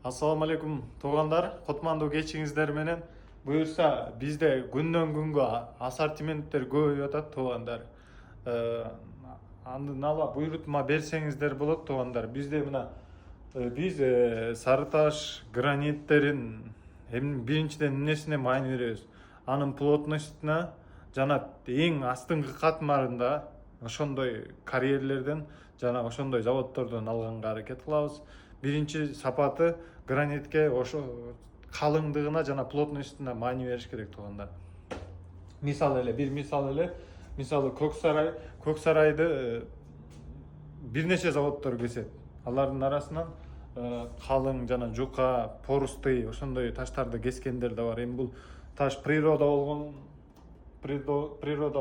Assalamu alaikum туугандар, котмандуу кечиңиздер менен. Буюрса, бизде күндөн күнгө ассортименттер көбөйүп атат туугандар. Андын ала буйрутма берсеңиздер болот туугандар. Бизде мына биз сары таш граниттерин биринчиден эмнесине маани беребиз? Анын плотностуна жана эң астыңкы катмарында ошондой карьерлерден жана ошондой заводдордон алганга аракет кылабыз. Биринчи сапаты гранитке ошо калыңдыгына жана плотностуна маани бериш керек туугандар. Мисалы Көк Сарайды бир нече заводдор кесет. Алардын арасынан калың жана жука, порустый ошондой таштарды кескендер да бар. Эми бул таш природа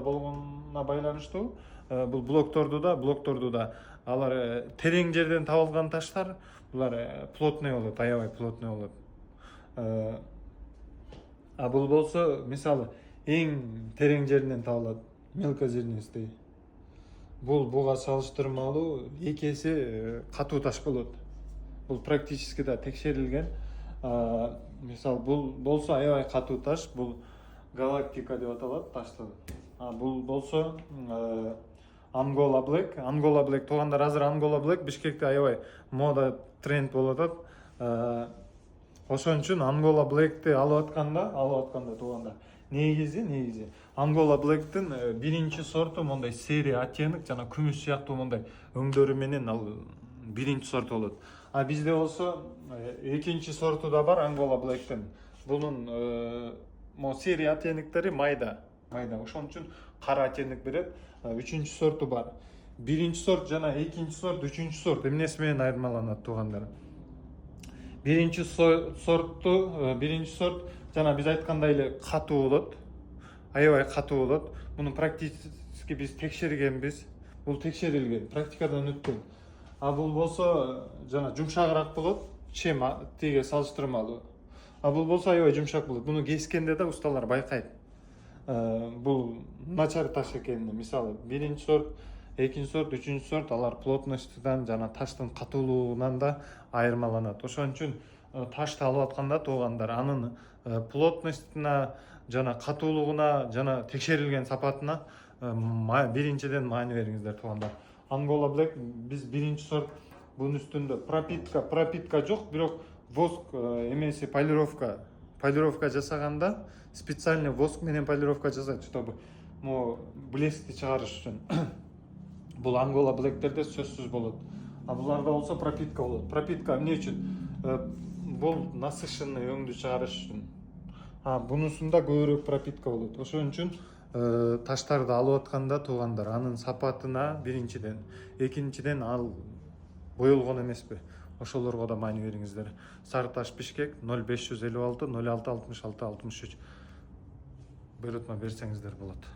болгонуна байланыштуу. Бул блокторду да алар терең жерден табылган таштар, булар плотный болот, аябай плотный болот. А бул болсо, мисалы, эң терең жеринен табылат, мелкозернистый. Буга салыштырмалуу 2 эсе катуу таш болот. Бул практически да текшерилген. Мисалы, бул болсо аябай катуу таш, бул галактика деп аталат ташты. Бул болсо Ангола Black туугандар, азыр Ангола Black Бишкекте аябай мода тренд болуп атат. Ошон үчүн Ангола Black'ти алып атканда туугандар. Негизи Ангола Black'тин биринчи сорту мондай серия оттенок жана күмүш сыяктуу мондай өңдөрү менен ал биринчи сорту болот. А бизде болсо экинчи сорту да бар Ангола Black'тин. Бунун серия оттенектери майда. Ошон үчүн кара оттенок берет. Үчүнчү сорту бар. Биринчи сорт жана экинчи сорт, үчүнчү сорт эмнеси менен айырмаланат туугандар? Биринчи сорт жана биз айткандай эле катуу болот. Аябай катуу болот. Муну практически биз текшергенбиз. Бул текшерилген, практикадан өткөн. А бул болсо жана жумшагыраак болот, чем тиге салыштырмалуу. А бул болсо аябай жумшак болот. Муну кескенде да усталар байкайт. Бул начар таш экенин, мисалы, биринчи сорт, экинчи сорт, үчүнчү сорт алар плотностудан жана таштын катуулугунан да айырмаланат. Ошон үчүн ташты алып атканда туугандар, анын плотностуна жана катуулугуна жана текшерилген сапатына биринчиден маани бериңиздер туугандар. Ангола Black биз биринчи сорт, бунун үстүндө пропитка жок, бирок воск эмеси полировка жасаганда специальный воск менен полировка жасайт, чтобы блескти чыгарыш үчүн. Бул Ангола Black'терде сөзсүз болот. А буларда болсо пропитка болот. Пропитка эмне үчүн? Бул насыщенный өңдү чыгарыш үчүн. Бунусунда көбүрөөк пропитка болот. Ошон үчүн таштарды алып атканда туугандар, анын сапатына биринчиден, экинчиден ал боелгон эмеспи? Ошолорго да маани бериңиздер. Сары таш Бишкек 0556 06 66 63 буйрутма берсеңиздер болот.